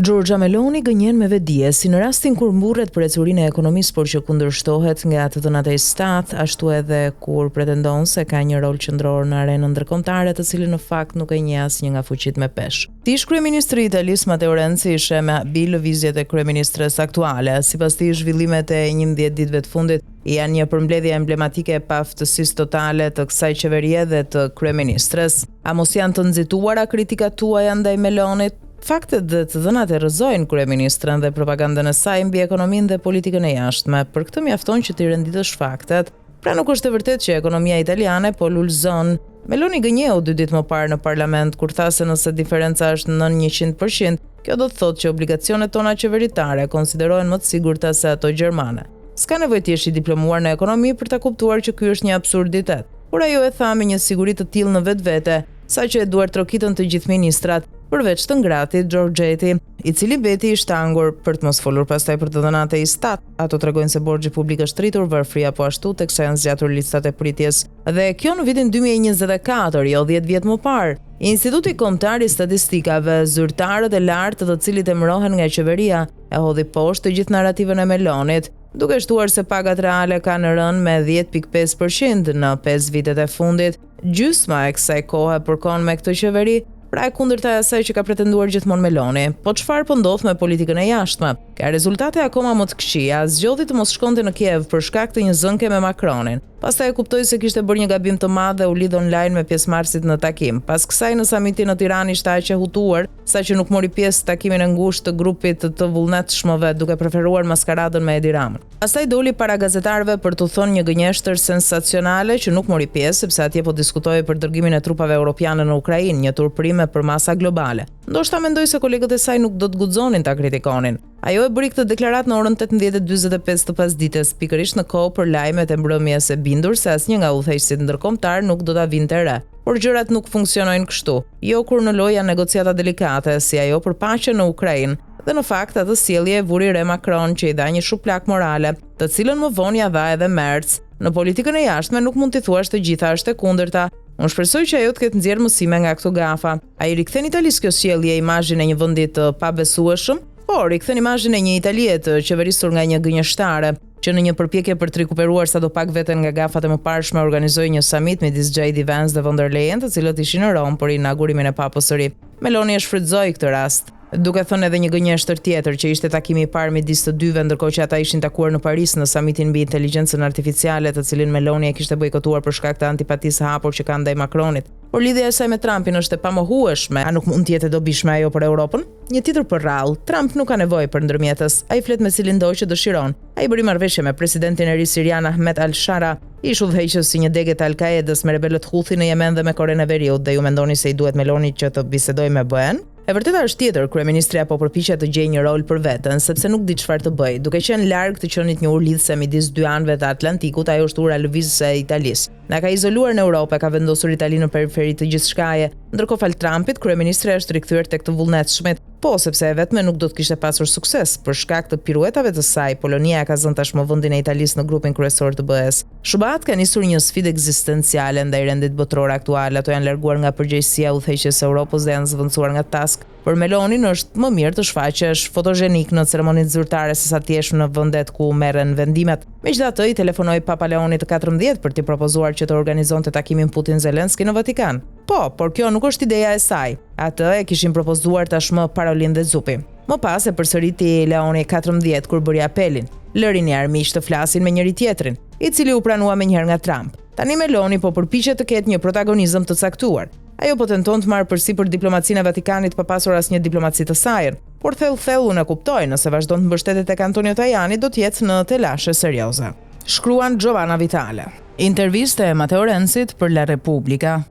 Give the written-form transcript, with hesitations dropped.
Giorgia Meloni gënjen me vedije, si në rastin kur mburret për ecurinë e ekonomisë, por që kundërshtohet nga të dhënat e stat, ashtu edhe kur pretendon se ka një rol qendror në arenën ndërkombëtare, të cilën në fakt nuk e njeh asnjë nga fuqitë me peshë. Ish kryeministri i Italisë Matteo Renzi ishte me habi lëvizjet e kryeministres aktuale. Sipas tij, zhvillimet e 11 ditëve të fundit janë një përmbledhje emblematike e paaftësisë totale të kësaj qeverie dhe të kryeministres. A mos janë të nxituara kritikat tuaja ndaj Melonit? Faktet dhe të dhënat e rrëzojnë kryeministrën dhe propagandën e saj mbi ekonominë dhe politikën e jashtme. Për këtë mjafton që t'i renditësh faktet. Pra nuk është e vërtetë që ekonomia italiane po lulëzon. Meloni gënjeu 2 ditë më parë në parlament kur tha se nëse diferenca është nën 100%, kjo do të thotë që obligacionet tona qeveritare konsiderohen më të sigurta se ato gjermane. S'ka nevojë të jesh i diplomuar në ekonomi për ta kuptuar që ky është një absurditet. Por ajo e tha me një siguri të tillë në vetvete, saqë e duar trokitën të gjithë ministrat, përveç të ngratit Giorgetti, i cili beti i shtangur për të mos folur pastaj për të dhënat e stat. Ato tregojnë se borxhi publik është rritur varfëria po ashtu teksa janë zgjatur listat e pritjes. Dhe kjo në vitin 2024, jo 10 vjet më parë. Instituti Kombëtar i Statistikave, zyrtarët e lartë të cilit emërohen nga qeveria, e hodhi poshtë të gjithë narrativën e Melonit, duke shtuar se pagat reale kanë rënë me 10.5% në 5 vitet e fundit, gjysma e kësaj kohe përkon me këtë qeveri. Pra e kundërta e asaj që ka pretenduar gjithmonë Meloni. Po çfarë po ndodh me politikën e jashtme? Ka rezultate akoma më të këqija. Zgjodhi të mos shkonte në Kiev për shkak të një zënke me Macronin. Pastaj e kuptoi se kishte bërë një gabim të madh dhe u lidh online me pjesëmarrësit në takim. Pas kësaj në samitin në Tiranë ishte aq e hutuar, saqë nuk mori pjesë në takimin e ngushtë të grupit të vullnetshmëve, duke preferuar maskaradën me Edi Ramën. Pastaj doli para gazetarëve për t'u thënë një gënjeshtër sensacionale që nuk mori pjesë sepse atje po diskutoi për dërgimin e trupave europiane në Ukrainë, një turpërime për masa globale. Ndoshta mendoi se kolegët e saj nuk do të guxonin ta kritikonin. Ajo e bëri këtë deklaratë në orën 18:45 të pasdites, pikërisht në kohë për lajmet e mbrëmjes, e bindur se asnjë nga udhëheqësit ndërkombëtar nuk do ta vinte re. Por gjërat nuk funksionojnë kështu. Jo kur në lojë janë negociata delikate, si ajo për paqen në Ukrainë. Dhe në fakt atë sjellje e vuri re Macron që i dha një shuplak morale, të cilën më vonë ja dha edhe Merz. Në politikën e jashtme nuk mund t'i thuash të gjitha është e kundërta. Unë shpresoj që ajo të ketë nxjerrë mësime nga këto gafa. Ai rikthen Italisë kjo sjellje imazhin e një vendi të pabesueshëm, por rikthen imazhin e një Italie të qeverisur nga një gënjeshtare, që në një përpjekje për të rikuperuar sadopak veten nga gafat e mëparshme organizoi një summit midis JD Vance dhe von der Leyen, të cilët ishin në Rom për inaugurimin e Papës së Ri. Meloni e shfrytëzoi këtë rast, duke thënë edhe një gënjeshtër tjetër që ishte takimi i parë midis të dyve, ndërkohë që ata ishin takuar në Paris në samitin mbi inteligjencën artificiale, të cilin Meloni e kishte bojkotuar për shkak të antipatisë së hapur që ka ndaj Macronit. Por lidhja e saj me Trumpin është e pamohueshme. A nuk mund të jetë e dobishme ajo për Europën? Një tjetër për rrallë, Trump nuk ka nevojë për ndërmjetës. Ai flet me cilin do që dëshiron. Ai bëri marrëveshje me presidentin e ri sirian Ahmed al-Shara, ish udhëheqës si një degë të Al-Qaedës me rebelët Houthi në Yemen dhe me Korenë e Veriut, dhe ju mendoni se i duhet Melonit që të bisedojë me BE-n? E vërteta është tjetër, kryeministria po përpiqet të gjejë një rol për veten, sepse nuk di çfarë të bëjë. Duke qenë larg të qenit një urë lidhse midis dy anëve të Atlantikut, ajo është ura lëvizëse e Italisë. Na ka izoluar në Europë, ka vendosur Italinë në periferi të gjithçkaje. Ndërkohë fal Trumpit, kryeministria është rikthyer tek të vullnetshmit, po sepse e vetme nuk do të kishte pasur sukses për shkak të piruetave të saj. Polonia ka zënë tashmë vendin e Italisë në grupin kryesor të BE-s. Shubat ka nisur një sfidë ekzistenciale ndaj rendit botror aktual. Ato janë larguar nga përgjegjësia e udhëheqjes së Europës dhe janë zvendosur nga Tusk. Për Melonin është më mirë të shfaqesh fotogenik në ceremonitë zyrtare sesa të jesh në vendet ku merren vendimet. Megjithatë, i telefonoi Papa Leoni të 14 për t'i propozuar që të organizonte takimin Putin-Zelenski në Vatikan. Po, por kjo nuk është ideja e saj. Atë e kishin propozuar tashmë Parolin dhe Zupi. Më pas e përsëriti Leoni 14 kur bëri apelin. Lërin e armiq të flasin me njëri tjetrin, i cili u pranua menjëherë nga Trump. Tani Meloni po përpiqet të ketë një protagonizëm të caktuar. Ajo po tenton të marrë përsipër diplomacinë e Vatikanit pa pasur asnjë diplomaci të saj. Por thellë unë e kuptoj, nëse vazhdon të mbështetet tek Antonio Tajani, do të jetë në telashe serioze. Shkruan Giovanna Vitale. Intervistë e Matteo Renzit për La Repubblica.